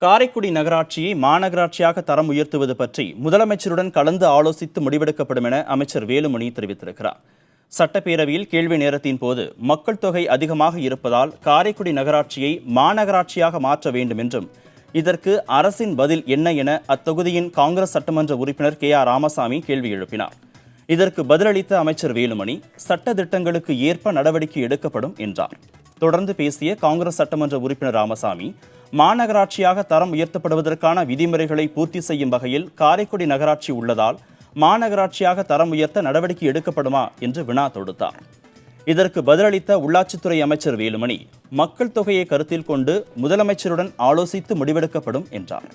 காரைக்குடி நகராட்சியை மாநகராட்சியாக தரம் உயர்த்துவது பற்றி முதலமைச்சருடன் கலந்து ஆலோசித்து முடிவெடுக்கப்படும் என அமைச்சர் வேலுமணி தெரிவித்திருக்கிறார். சட்டப்பேரவையில் கேள்வி நேரத்தின் போது மக்கள் தொகை அதிகமாக இருப்பதால் காரைக்குடி நகராட்சியை மாநகராட்சியாக மாற்ற வேண்டும் என்றும், இதற்கு அரசின் பதில் என்ன என அத்தொகுதியின் காங்கிரஸ் சட்டமன்ற உறுப்பினர் கே ஆர் ராமசாமி கேள்வி எழுப்பினார். இதற்கு பதிலளித்த அமைச்சர் வேலுமணி, சட்ட திட்டங்களுக்கு ஏற்ப நடவடிக்கை எடுக்கப்படும் என்றார். தொடர்ந்து பேசிய காங்கிரஸ் சட்டமன்ற உறுப்பினர் ராமசாமி, மாநகராட்சியாக தரம் உயர்த்தப்படுவதற்கான விதிமுறைகளை பூர்த்தி செய்யும் வகையில் காரைக்குடி நகராட்சி உள்ளதால் மாநகராட்சியாக தரம் உயர்த்த நடவடிக்கை எடுக்கப்படுமா என்று வினா தொடுத்தார். இதற்கு பதிலளித்த உள்ளாட்சித்துறை அமைச்சர் வேலுமணி, மக்கள் தொகையை கருத்தில் கொண்டு முதலமைச்சருடன் ஆலோசித்து முடிவெடுக்கப்படும் என்றார்.